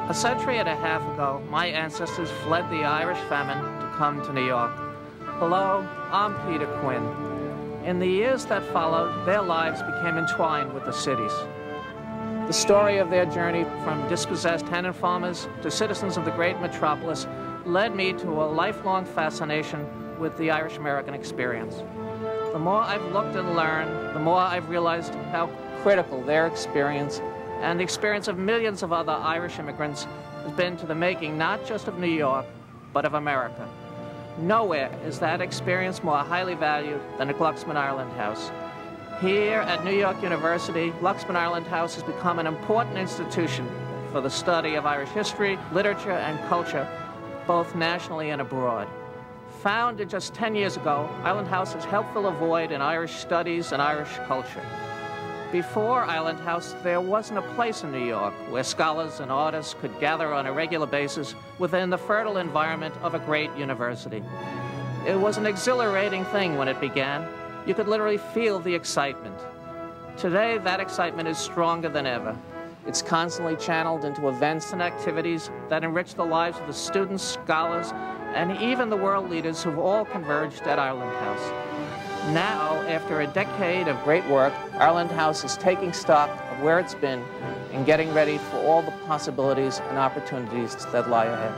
A century and a half ago, my ancestors fled the Irish famine to come to New York. Hello, I'm Peter Quinn. In the years that followed, their lives became entwined with the cities. The story of their journey from dispossessed tenant farmers to citizens of the great metropolis led me to a lifelong fascination with the Irish-American experience. The more I've looked and learned, the more I've realized how critical their experience and the experience of millions of other Irish immigrants has been to the making not just of New York, but of America. Nowhere is that experience more highly valued than at Glucksman Ireland House. Here at New York University, Glucksman Ireland House has become an important institution for the study of Irish history, literature, and culture, both nationally and abroad. Founded just 10 years ago, Ireland House has helped fill a void in Irish studies and Irish culture. Before Ireland House, there wasn't a place in New York where scholars and artists could gather on a regular basis within the fertile environment of a great university. It was an exhilarating thing when it began. You could literally feel the excitement. Today, that excitement is stronger than ever. It's constantly channeled into events and activities that enrich the lives of the students, scholars, and even the world leaders who've all converged at Ireland House. Now, after a decade of great work, Ireland House is taking stock of where it's been and getting ready for all the possibilities and opportunities that lie ahead.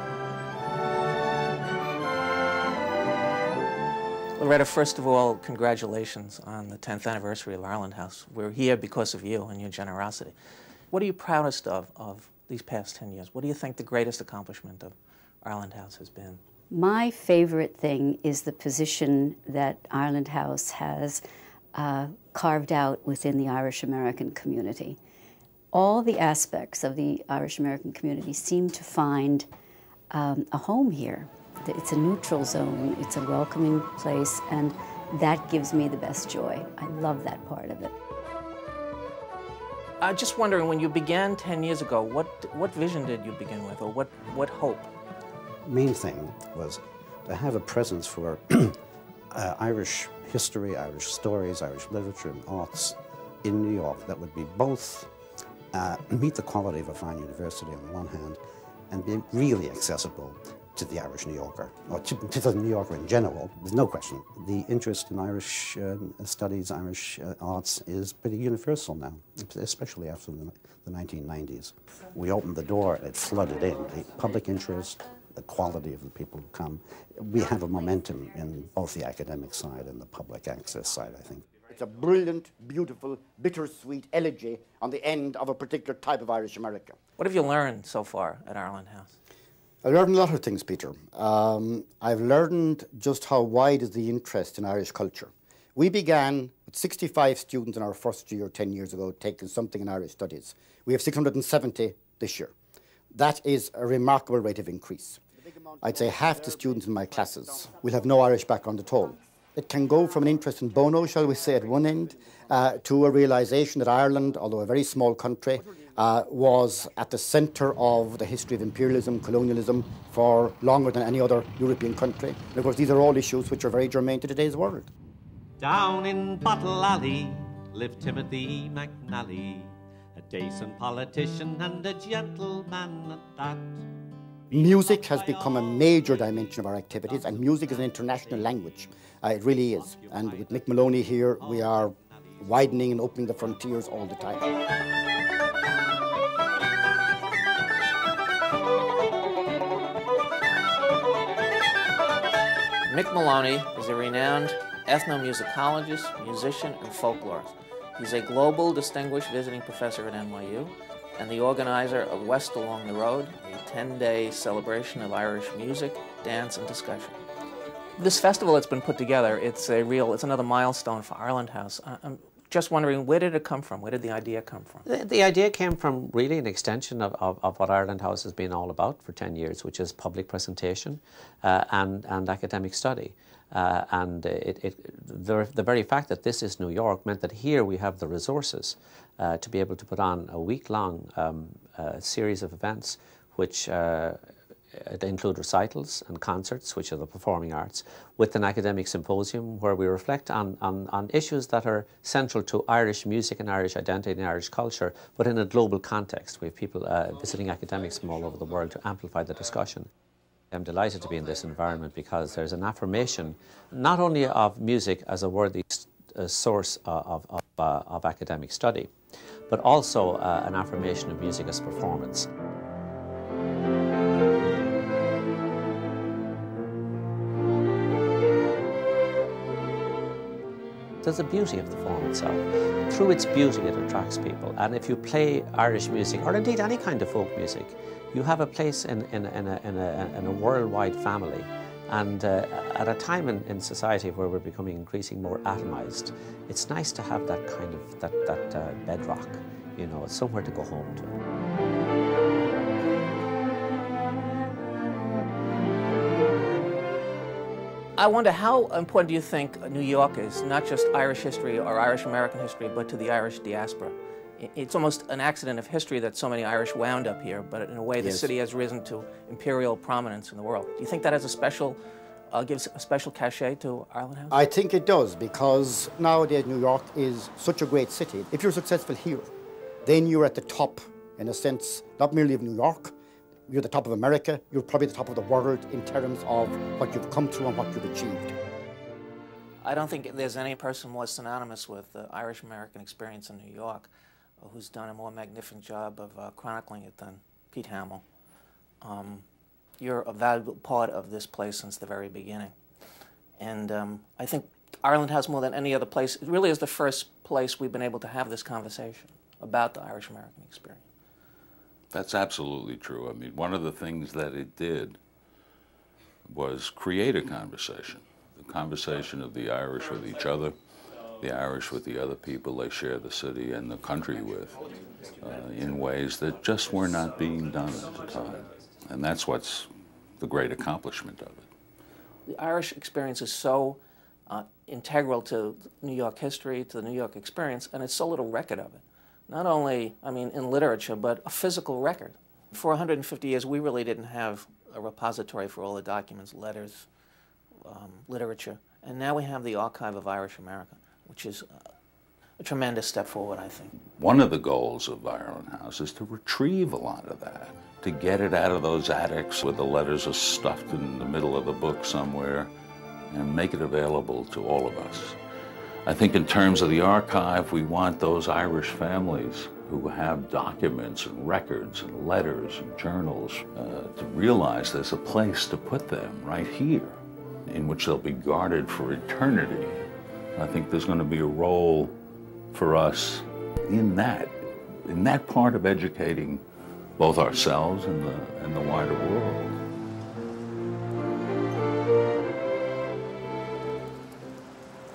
Loretta, first of all, congratulations on the 10th anniversary of Ireland House. We're here because of you and your generosity. What are you proudest of these past 10 years? What do you think the greatest accomplishment of Ireland House has been? My favorite thing is the position that Ireland House has carved out within the Irish-American community. All the aspects of the Irish-American community seem to find a home here. It's a neutral zone, it's a welcoming place, and that gives me the best joy. I love that part of it. I'm just wondering, when you began 10 years ago, what vision did you begin with, or what hope? The main thing was to have a presence for Irish history, Irish stories, Irish literature and arts in New York that would be both meet the quality of a fine university on the one hand and be really accessible to the Irish New Yorker, or to the New Yorker in general. There's no question. The interest in Irish studies, Irish arts is pretty universal now, especially after the 1990s. We opened the door and it flooded in. The public interest, the quality of the people who come. We have a momentum in both the academic side and the public access side, I think. It's a brilliant, beautiful, bittersweet elegy on the end of a particular type of Irish America. What have you learned so far at Ireland House? I've learned a lot of things, Peter. I've learned just how wide is the interest in Irish culture. We began with 65 students in our first year 10 years ago taking something in Irish studies. We have 670 this year. That is a remarkable rate of increase. I'd say half the students in my classes will have no Irish background at all. It can go from an interest in Bono, shall we say, at one end, to a realisation that Ireland, although a very small country, was at the centre of the history of imperialism, colonialism, for longer than any other European country. And of course, these are all issues which are very germane to today's world. Down in Bottle Alley lived Timothy McNally, a decent politician and a gentleman at that. Music has become a major dimension of our activities, and music is an international language. It really is. And with Mick Maloney here, we are widening and opening the frontiers all the time. Mick Maloney is a renowned ethnomusicologist, musician, and folklorist. He's a global distinguished visiting professor at NYU and the organizer of West Along the Road, a 10-day celebration of Irish music, dance, and discussion. This festival that's been put together, it's another milestone for Ireland House. I'm just wondering, where did it come from? Where did the idea come from? The idea came from really an extension of what Ireland House has been all about for 10 years, which is public presentation and academic study. The very fact that this is New York meant that here we have the resources to be able to put on a week-long series of events which They include recitals and concerts, which are the performing arts, with an academic symposium where we reflect on issues that are central to Irish music and Irish identity and Irish culture, but in a global context. We have people visiting academics from all over the world to amplify the discussion. I'm delighted to be in this environment because there's an affirmation not only of music as a worthy source of academic study, but also an affirmation of music as performance. There's a beauty of the form itself. Through its beauty, it attracts people. And if you play Irish music, or indeed any kind of folk music, you have a place in a worldwide family. And at a time in society where we're becoming increasingly more atomized, it's nice to have that kind of that bedrock, you know, somewhere to go home to. I wonder how important do you think New York is, not just Irish history or Irish American history, but to the Irish diaspora? It's almost an accident of history that so many Irish wound up here, but in a way the city has risen to imperial prominence in the world. Do you think that has a special, gives a special cachet to Ireland House? I think it does, because nowadays New York is such a great city. If you're successful here, then you're at the top, in a sense, not merely of New York, you're the top of America, you're probably the top of the world in terms of what you've come through and what you've achieved. I don't think there's any person more synonymous with the Irish-American experience in New York who's done a more magnificent job of chronicling it than Pete Hamill. You're a valuable part of this place since the very beginning. And I think Ireland House, more than any other place, it really is the first place we've been able to have this conversation about the Irish-American experience. That's absolutely true. I mean, one of the things that it did was create a conversation. The conversation of the Irish with each other, the Irish with the other people they share the city and the country with, in ways that just were not being done at the time. And that's what's the great accomplishment of it. The Irish experience is so integral to New York history, to the New York experience, and it's so little record of it. Not only, I mean, in literature, but a physical record. For 150 years, we really didn't have a repository for all the documents, letters, literature. And now we have the Archive of Irish America, which is a tremendous step forward, I think. One of the goals of Ireland House is to retrieve a lot of that, to get it out of those attics where the letters are stuffed in the middle of the book somewhere, and make it available to all of us. I think in terms of the archive, we want those Irish families who have documents and records and letters and journals to realize there's a place to put them right here in which they'll be guarded for eternity. I think there's going to be a role for us in that part of educating both ourselves and the wider world.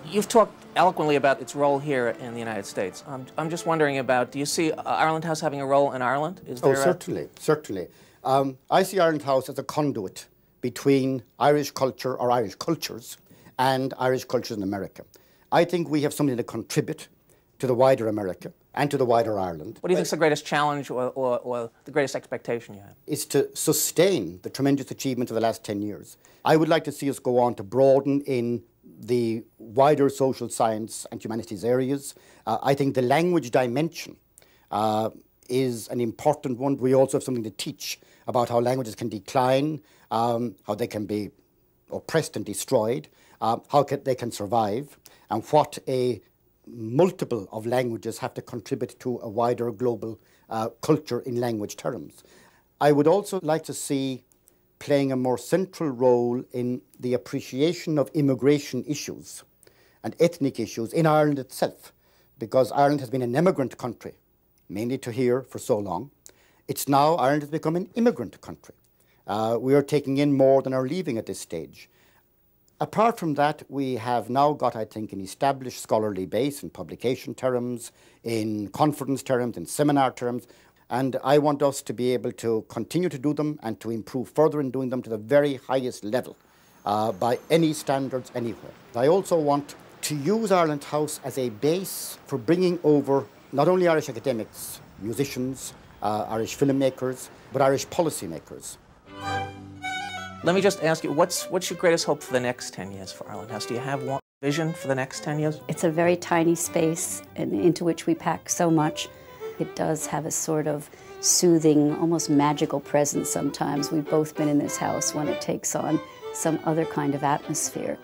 You've talked eloquently about its role here in the United States. I'm just wondering about, do you see Ireland House having a role in Ireland? Is there certainly, certainly. I see Ireland House as a conduit between Irish culture or Irish cultures and Irish cultures in America. I think we have something to contribute to the wider America and to the wider Ireland. What do you think is the greatest challenge or the greatest expectation you have? Is to sustain the tremendous achievements of the last 10 years. I would like to see us go on to broaden in the wider social science and humanities areas. I think the language dimension is an important one. We also have something to teach about how languages can decline, how they can be oppressed and destroyed, how they can survive, and what a multiple of languages have to contribute to a wider global culture in language terms. I would also like to see playing a more central role in the appreciation of immigration issues and ethnic issues in Ireland itself, because Ireland has been an immigrant country, mainly to here for so long. It's now Ireland has become an immigrant country. We are taking in more than are leaving at this stage. Apart from that, we have now got, I think, an established scholarly base in publication terms, in conference terms, in seminar terms, and I want us to be able to continue to do them and to improve further in doing them to the very highest level by any standards anywhere. I also want to use Ireland House as a base for bringing over not only Irish academics, musicians, Irish filmmakers, but Irish policymakers. Let me just ask you, what's your greatest hope for the next 10 years for Ireland House? Do you have one vision for the next 10 years? It's a very tiny space into which we pack so much. It does have a sort of soothing, almost magical presence sometimes. We've both been in this house when it takes on some other kind of atmosphere.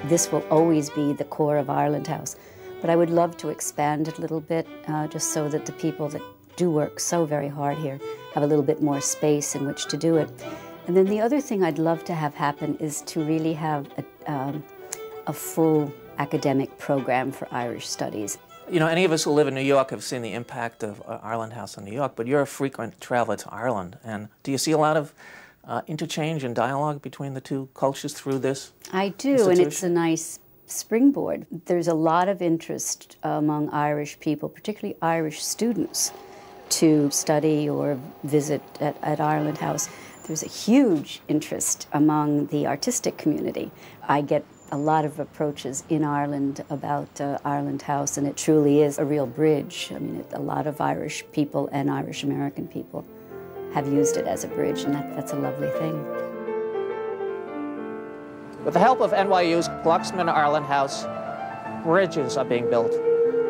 This will always be the core of Ireland House, but I would love to expand it a little bit, just so that the people that do work so very hard here have a little bit more space in which to do it. And then the other thing I'd love to have happen is to really have a full academic program for Irish studies. You know, any of us who live in New York have seen the impact of Ireland House in New York, but you're a frequent traveler to Ireland, and do you see a lot of interchange and dialogue between the two cultures through this? I do, and it's a nice springboard. There's a lot of interest among Irish people, particularly Irish students, to study or visit at Ireland House. There's a huge interest among the artistic community. I get a lot of approaches in Ireland about Ireland House, and it truly is a real bridge. I mean, a lot of Irish people and Irish American people have used it as a bridge, and that's a lovely thing. With the help of NYU's Glucksman Ireland House, bridges are being built.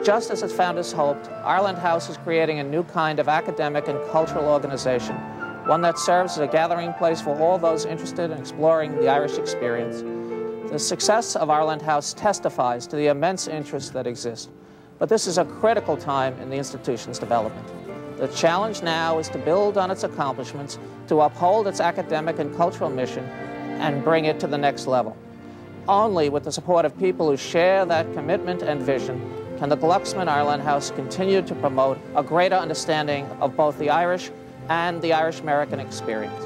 Just as its founders hoped, Ireland House is creating a new kind of academic and cultural organization, one that serves as a gathering place for all those interested in exploring the Irish experience. The success of Ireland House testifies to the immense interest that exists, but this is a critical time in the institution's development. The challenge now is to build on its accomplishments, to uphold its academic and cultural mission, and bring it to the next level. Only with the support of people who share that commitment and vision can the Glucksman Ireland House continue to promote a greater understanding of both the Irish and the Irish-American experience.